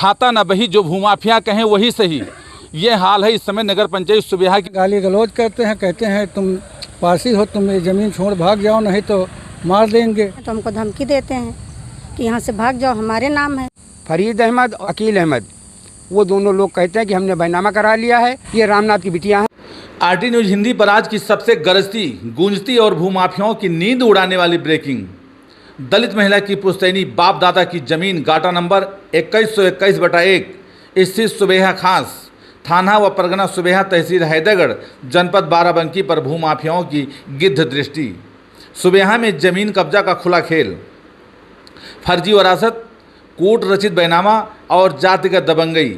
खाता न बही, जो भूमाफिया कहें वही सही। ये हाल है इस समय नगर पंचायत सुबेहा की। गाली गलौज करते हैं, कहते हैं तुम पासी हो, तुम ये ज़मीन छोड़ भाग जाओ, नहीं तो मार देंगे। तो हमको धमकी देते हैं कि यहाँ से भाग जाओ, हमारे नाम है। फरीद अहमद और अकील अहमद, वो दोनों लोग कहते हैं कि हमने बैनामा करा लिया है, ये रामनाथ की बिटियाँ हैं। आरटी न्यूज हिंदी पर आज की सबसे गरजती, गूंजती और भूमाफियाओं की नींद उड़ाने वाली ब्रेकिंग। दलित महिला की पुश्तैनी बाप दादा की जमीन गाटा नंबर 2121/1 स्थित सुबेहा खास थाना व परगना सुबेहा तहसील हैदरगढ़ जनपद बाराबंकी पर भूमाफियाओं की गिद्ध दृष्टि। सुबेहा में जमीन कब्जा का खुला खेल, फर्जी वरासत, कूट रचित बैनामा और जातिगत दबंगई।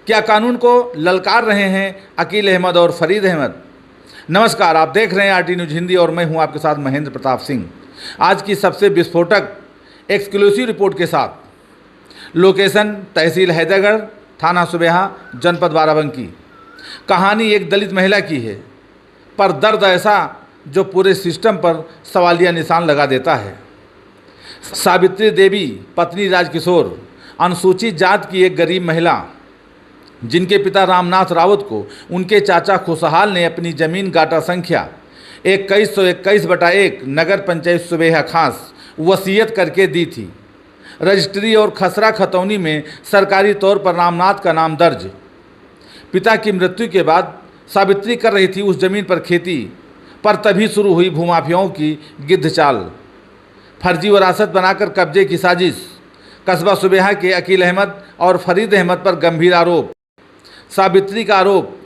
क्या कानून को ललकार रहे हैं अकील अहमद और फरीद अहमद। नमस्कार, आप देख रहे हैं आरटी न्यूज हिंदी और मैं हूं आपके साथ महेंद्र प्रताप सिंह। आज की सबसे विस्फोटक एक्सक्लूसिव रिपोर्ट के साथ। लोकेशन तहसील हैदरगढ़, थाना सुबेहा, जनपद बाराबंकी। कहानी एक दलित महिला की है, पर दर्द ऐसा जो पूरे सिस्टम पर सवालिया निशान लगा देता है। सावित्री देवी पत्नी राजकिशोर, अनुसूचित जात की एक गरीब महिला, जिनके पिता रामनाथ रावत को उनके चाचा खुशहाल ने अपनी जमीन गाटा संख्या 2121/1 नगर पंचायत सुबेहा खास वसीयत करके दी थी। रजिस्ट्री और खसरा खतौनी में सरकारी तौर पर रामनाथ का नाम दर्ज। पिता की मृत्यु के बाद सावित्री कर रही थी उस जमीन पर खेती, पर तभी शुरू हुई भूमाफियाओं की गिद्ध चाल। फर्जी वरासत बनाकर कब्जे की साजिश। कस्बा सुबेहा के अकील अहमद और फरीद अहमद पर गंभीर आरोप। सावित्री का आरोप,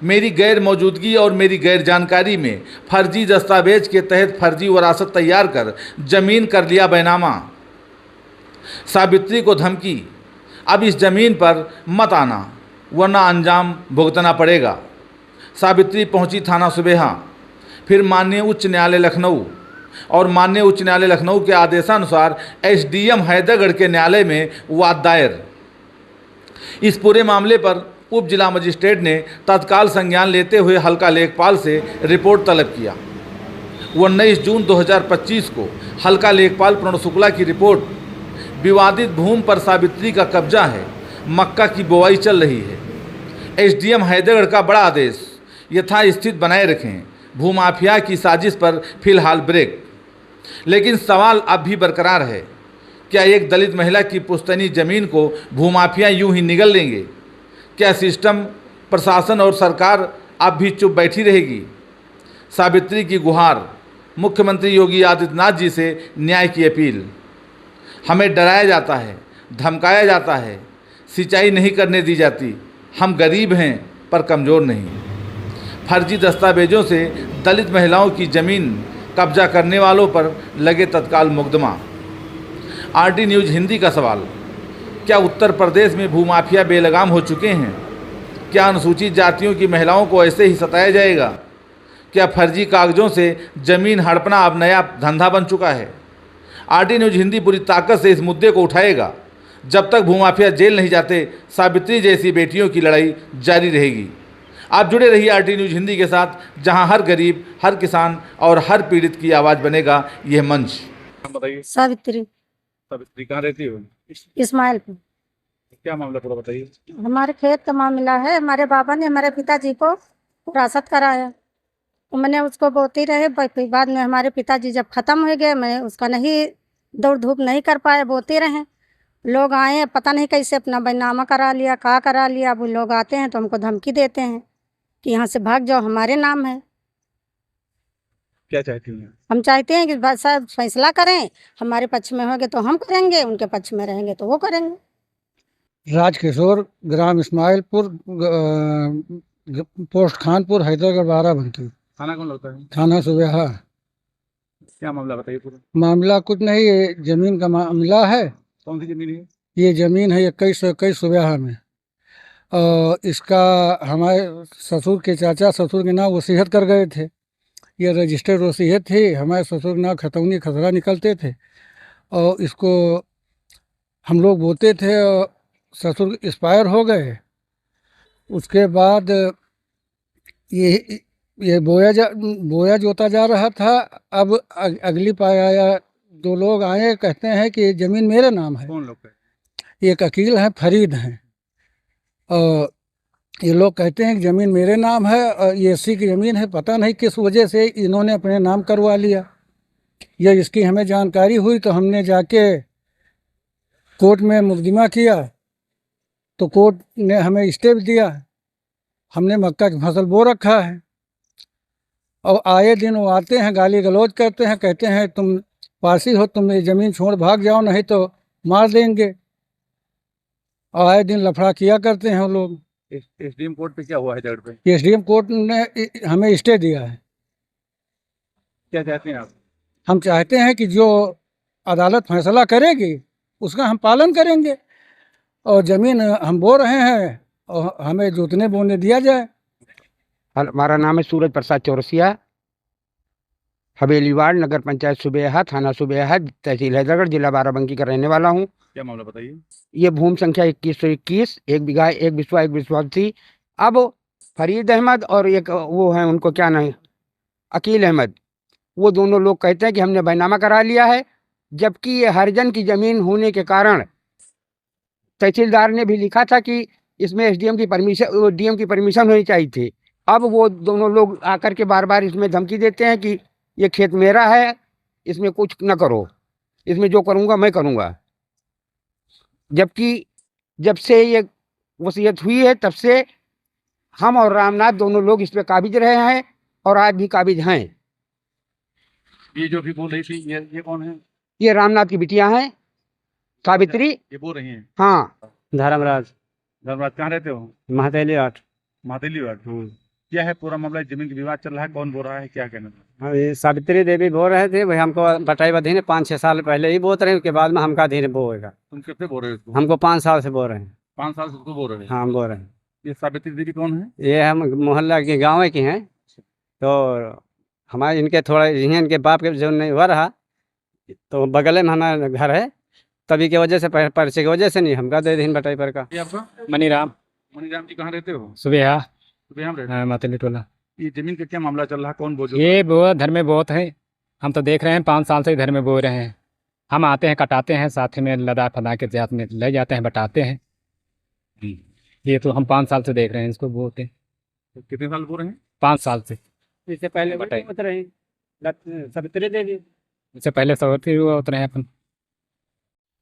मेरी गैर मौजूदगी और मेरी गैर जानकारी में फर्जी दस्तावेज के तहत फर्जी वरासत तैयार कर जमीन कर लिया बैनामा। सावित्री को धमकी, अब इस जमीन पर मत आना वरना अंजाम भुगतना पड़ेगा। सावित्री पहुंची थाना सुबेहा, फिर माननीय उच्च न्यायालय लखनऊ और माननीय उच्च न्यायालय लखनऊ के आदेशानुसार एसडीएम हैदरगढ़ के न्यायालय में वाद दायर। इस पूरे मामले पर उप जिला मजिस्ट्रेट ने तत्काल संज्ञान लेते हुए हल्का लेखपाल से रिपोर्ट तलब किया। 19 जून 2025 को हल्का लेखपाल प्रणव शुक्ला की रिपोर्ट, विवादित भूमि पर सावित्री का कब्जा है, मक्का की बुवाई चल रही है। एसडीएम हैदरगढ़ का बड़ा आदेश, यथास्थिति बनाए रखें, भूमाफिया की साजिश पर फिलहाल ब्रेक। लेकिन सवाल अब भी बरकरार है, क्या एक दलित महिला की पुश्तैनी जमीन को भूमाफिया यूं ही निगल लेंगे? क्या सिस्टम, प्रशासन और सरकार अब भी चुप बैठी रहेगी? सावित्री की गुहार, मुख्यमंत्री योगी आदित्यनाथ जी से न्याय की अपील। हमें डराया जाता है, धमकाया जाता है, सिंचाई नहीं करने दी जाती। हम गरीब हैं पर कमज़ोर नहीं। फर्जी दस्तावेजों से दलित महिलाओं की ज़मीन कब्जा करने वालों पर लगे तत्काल मुकदमा। आरटी न्यूज़ हिंदी का सवाल, क्या उत्तर प्रदेश में भूमाफिया बेलगाम हो चुके हैं? क्या अनुसूचित जातियों की महिलाओं को ऐसे ही सताया जाएगा? क्या फर्जी कागजों से ज़मीन हड़पना अब नया धंधा बन चुका है? आरटी न्यूज़ हिंदी पूरी ताकत से इस मुद्दे को उठाएगा। जब तक भूमाफिया जेल नहीं जाते, सावित्री जैसी बेटियों की लड़ाई जारी रहेगी। आप जुड़े रहिए आरटी न्यूज़ हिंदी के साथ, जहां हर गरीब, हर किसान और हर पीड़ित की आवाज़ बनेगा यह मंच। बताइए। सावित्री। सावित्री कहाँ रहती हो? इस्माइलपुर। क्या मामला पूरा बताइए। हमारे खेत का मामला है। हमारे बाबा ने हमारे पिताजी को विरासत कराया, तो मैंने उसको बोती रहे। फिर बाद में हमारे पिताजी जब ख़त्म हो गए, मैं उसका नहीं दौड़ धूप नहीं कर पाए, बोते रहे। लोग आए, पता नहीं कैसे अपना बैनामा करा लिया, का करा लिया। अब वो लोग आते हैं तो हमको धमकी देते हैं कि यहाँ से भाग जाओ, हमारे नाम है। क्या चाहती हैं? हम चाहते हैं कि बस साहब फैसला करें, हमारे पक्ष में होंगे तो हम करेंगे, उनके पक्ष में रहेंगे तो वो करेंगे। राजकिशोर, ग्राम इस्माइलपुर, पोस्ट खानपुर, हैदरगढ़ बाराबंकी। थाना कौन लगता है? थाना सुबेहा। क्या मामला बताइए पूरा। मामला कुछ नहीं, ये जमीन का मामला है। कौन सी जमीन है? ये जमीन है 2121 सुबेहा में। और इसका हमारे ससुर के चाचा ससुर के नाम वसीयत कर गए थे। ये रजिस्टर्ड वसीयत थी। हमारे ससुर के नाम खतौनी खसरा निकलते थे और इसको हम लोग बोते थे और ससुर एक्सपायर हो गए। उसके बाद ये बोया जोता जा रहा था। अब अगली पाया 2 लोग आए, कहते हैं कि ज़मीन मेरे नाम है। कौन लोग? एक अकील हैं, फरीद हैं। और ये लोग कहते हैं कि ज़मीन मेरे नाम है और ये एससी की ज़मीन है। पता नहीं किस वजह से इन्होंने अपने नाम करवा लिया। ये इसकी हमें जानकारी हुई तो हमने जाके कोर्ट में मुकदमा किया, तो कोर्ट ने हमें स्टे भी दिया। हमने मक्का की फसल बो रखा है और आए दिन वो आते हैं, गाली गलौज करते हैं, कहते हैं तुम पारसी हो, तुम ये ज़मीन छोड़ भाग जाओ नहीं तो मार देंगे। और आए दिन लफड़ा किया करते हैं वो लोग। एसडीएम कोर्ट पे क्या हुआ है झगड़ पे? एसडीएम कोर्ट ने हमें स्टे दिया है। क्या चाहते हैं आप? हम चाहते हैं कि जो अदालत फैसला करेगी उसका हम पालन करेंगे और ज़मीन हम बो रहे हैं और हमें जोतने बोने दिया जाए। हमारा नाम है सूरज प्रसाद चौरसिया, हवेली वार्ड, नगर पंचायत सुबेहा, थाना सुबेहा, तहसील हैदरगढ़, जिला बाराबंकी का रहने वाला हूँ। क्या मामला बताइए? ये भूमि संख्या 2121, 1 बीघा 1 बिस्वा 1 बिस्वा थी। अब फरीद अहमद और एक वो हैं, उनको क्या नहीं, अकील अहमद, वो दोनों लोग कहते हैं कि हमने बैनामा करा लिया है, जबकि ये हरिजन की ज़मीन होने के कारण तहसीलदार ने भी लिखा था कि इसमें एसडीएम की परमिशन, डीएम की परमिशन होनी चाहिए थी। अब वो दोनों लोग आकर के बार बार इसमें धमकी देते हैं कि ये खेत मेरा है, इसमें कुछ न करो, इसमें जो करूँगा मैं करूँगा। जबकि जब से ये वसीयत हुई है तब से हम और रामनाथ दोनों लोग इस पे काबिज रहे हैं और आज भी काबिज हैं। ये जो भी बोल रही थी, ये कौन है? ये रामनाथ की बिटिया हैं, सावित्री। ये बोल रही हैं? हाँ, धर्मराज धर्मराज, कहाँ रहते हो? महातेली 8। महादेली वार्ड। क्या है पूरा मामला? जमीन का विवाद चल रहा है, कौन बोल रहा है, क्या कहना? हाँ, ये सावित्री देवी बो रहे थे, वही हमको बटाई बधी 5-6 साल पहले ही बोत रहे, उसके बाद में हमका धीरे बोएगा। तुम कितने बोल रहे हो इसको? हमको 5 साल से बो रहे हैं। 5 साल से उसको बोल रहे हैं? हाँ, हम बो रहे हैं। ये सावित्री देवी कौन है? ये हम मोहल्ला के गाँव के हैं, तो हमारे इनके थोड़ा इनके बाप के जो नहीं हुआ रहा, तो बगल में हमारा घर है, तभी की वजह से पर्चे की वजह से नहीं हमका दे दी बटाई पर का। ये आपका? मनीराम मनीराम जी, कहाँ रहते हो? सुबह तो यहाँ रहते हो। मातेली टोला। ये जमीन का क्या मामला चल रहा है, कौन बोल? ये बो घर में बहुत है, हम तो देख रहे हैं 5 साल से घर में बो रहे हैं। हम आते हैं, कटाते हैं, साथ में लदा फदा के जात में ले जाते हैं, बटाते हैं। ये तो हम 5 साल से देख रहे हैं इसको बोते हैं। तो कितने साल बोल रहे हैं? 5 साल से। इससे पहले बटाई। बोत रहे सावित्री देवी। इससे पहले सवर्ती हुआ उतरे हैं अपन।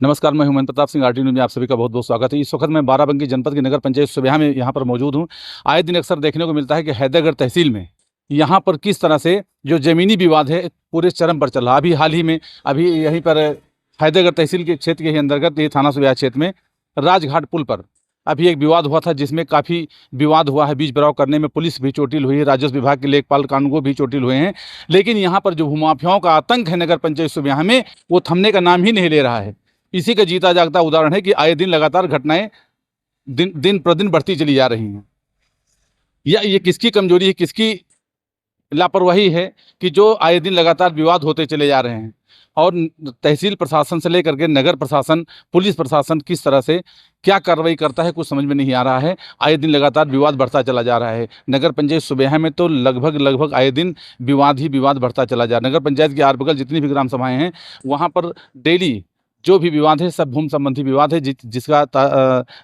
नमस्कार, मैं हुमायूं प्रताप सिंह, आरटी न्यूज़ में आप सभी का बहुत बहुत स्वागत है। इस वक्त मैं बाराबंकी जनपद की नगर पंचायत सुबेहा में यहाँ पर मौजूद हूँ। आए दिन अक्सर देखने को मिलता है कि हैदरगढ़ तहसील में यहाँ पर किस तरह से जो ज़मीनी विवाद है पूरे चरम पर चल रहा है। अभी हाल ही में यहीं पर हैदरगढ़ तहसील के क्षेत्र के ही अंतर्गत ये थाना सुबेहा क्षेत्र में राजघाट पुल पर अभी एक विवाद हुआ था, जिसमें काफ़ी विवाद हुआ है। बीच बराव करने में पुलिस भी चोटिल हुई है, राजस्व विभाग के लेखपाल कानूनगो भी चोटिल हुए हैं। लेकिन यहाँ पर जो भूमाफियाओं का आतंक है नगर पंचायत सुबेहा में, वो थमने का नाम ही नहीं ले रहा है। इसी का जीता जागता उदाहरण है कि आए दिन लगातार घटनाएं दिन प्रतिदिन बढ़ती चली जा रही हैं। या ये किसकी कमजोरी है, किसकी लापरवाही है कि जो आए दिन लगातार विवाद होते चले जा रहे हैं। और तहसील प्रशासन से लेकर के नगर प्रशासन, पुलिस प्रशासन किस तरह से क्या कार्रवाई करता है, कुछ समझ में नहीं आ रहा है। आए दिन लगातार विवाद बढ़ता चला जा रहा है। नगर पंचायत सुबेहा में तो लगभग आए दिन विवाद ही विवाद बढ़ता चला जा रहा है। नगर पंचायत के आर बगल जितनी भी ग्राम सभाएँ हैं, वहाँ पर डेली जो भी विवाद है सब भूमि संबंधी विवाद है, जिसका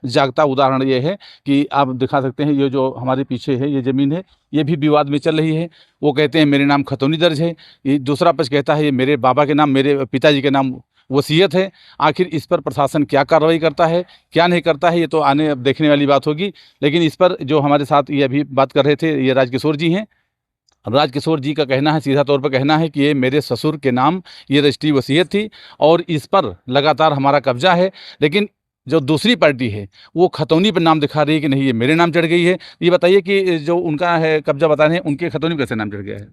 जागता उदाहरण ये है कि आप दिखा सकते हैं। ये जो हमारे पीछे है ये ज़मीन है, ये भी विवाद में चल रही है। वो कहते हैं मेरे नाम खतौनी दर्ज है, ये दूसरा पक्ष कहता है ये मेरे बाबा के नाम, मेरे पिताजी के नाम वसीयत है। आखिर इस पर प्रशासन क्या कार्रवाई करता है, क्या नहीं करता है, ये तो आने अब देखने वाली बात होगी। लेकिन इस पर जो हमारे साथ ये अभी बात कर रहे थे, ये राजकिशोर जी हैं। राजकिशोर जी का कहना है, सीधा तौर पर कहना है कि ये मेरे ससुर के नाम ये रजिस्ट्री वसीयत थी और इस पर लगातार हमारा कब्जा है। लेकिन जो दूसरी पार्टी है वो खतौनी पर नाम दिखा रही है कि नहीं ये मेरे नाम चढ़ गई है। ये बताइए कि जो उनका है कब्जा बता रहे हैं, उनके खतौनी पर कैसे नाम चढ़ गया है?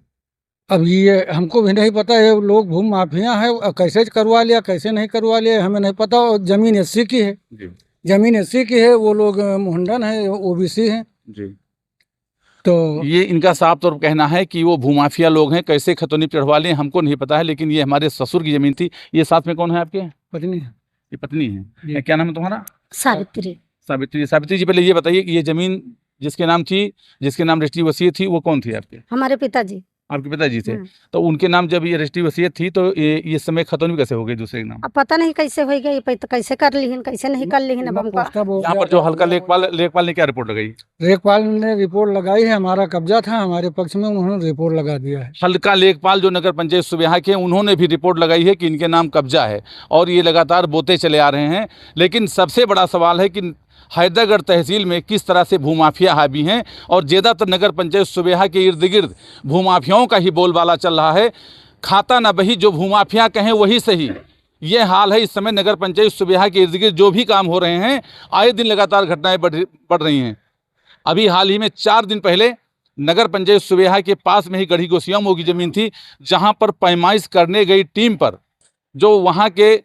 अब ये हमको भी नहीं पता, ये लोग भूमि माफिया हैं, कैसे करवा लिया कैसे नहीं करवा लिया हमें नहीं पता। और ज़मीन एससी की है, ज़मीन एससी की है, वो लोग मुंडन है, ओबीसी हैं। जी, तो ये इनका साफ तौर पर कहना है कि वो भूमाफिया लोग हैं, कैसे खतौनी चढ़वा लें हमको नहीं पता है, लेकिन ये हमारे ससुर की ज़मीन थी। ये साथ में कौन है आपके? पत्नी ये पत्नी है। क्या नाम है तुम्हारा? सावित्री। सावित्री। सावित्री जी, पहले ये बताइए कि ये ज़मीन जिसके नाम थी, जिसके नाम रजिस्ट्री वसीयत थी, वो कौन थी आपके? हमारे पिताजी। आपके पिताजी थे। हम्म। तो उनके नाम जब ये रजिस्ट्री वसीयत थी तो ये समय खतौनी कैसे हो गई दूसरे के नाम? अब पता नहीं कैसे हो गई, कैसे कर लीन, कैसे नहीं कर लीन, अब हमको पोस्टा बोल यहाँ पर जो हल्का लेखपाल ने क्या रिपोर्ट लगाई? लेखपाल ने रिपोर्ट लगाई है, हमारा कब्जा था, हमारे पक्ष में उन्होंने रिपोर्ट लगा दिया है। हल्का लेखपाल जो नगर पंचायत सुबेहा के, उन्होंने भी रिपोर्ट लगाई है कि इनके नाम कब्जा है और ये लगातार बोते चले आ रहे हैं। लेकिन सबसे बड़ा सवाल है कि हैदरगढ़ तहसील में किस तरह से भूमाफिया हावी हैं और ज़्यादातर नगर पंचायत सुबेहा के इर्द गिर्द भूमाफियाओं का ही बोलबाला चल रहा है। खाता न बही, जो भूमाफिया कहें वही सही, ये हाल है इस समय नगर पंचायत सुबेहा के इर्द गिर्द जो भी काम हो रहे हैं। आए दिन लगातार घटनाएं बढ़ रही हैं। अभी हाल ही में 4 दिन पहले नगर पंचायत सुबेहा के पास में ही गढ़ी गोसियामो की ज़मीन थी, जहां पर पैमाइश करने गई टीम पर जो वहां के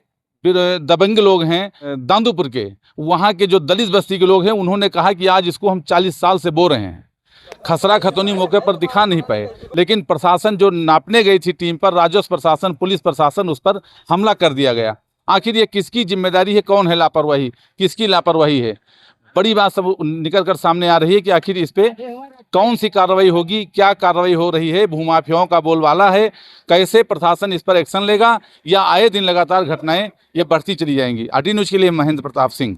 दबंग लोग हैं, दांदूपुर के, वहां के जो दलित बस्ती के लोग हैं, उन्होंने कहा कि आज इसको हम 40 साल से बो रहे हैं। खसरा खतौनी मौके पर दिखा नहीं पाए, लेकिन प्रशासन जो नापने गई थी टीम पर, राजस्व प्रशासन, पुलिस प्रशासन, उस पर हमला कर दिया गया। आखिर ये किसकी जिम्मेदारी है? कौन है लापरवाही? किसकी लापरवाही है? बड़ी बात सब निकल कर सामने आ रही है कि आखिर इस पे कौन सी कार्रवाई होगी, क्या कार्रवाई हो रही है? भूमाफियाओं का बोलबाला है, कैसे प्रशासन इस पर एक्शन लेगा, या आए दिन लगातार घटनाएं ये बढ़ती चली जाएंगी? आरटी न्यूज़ के लिए महेंद्र प्रताप सिंह।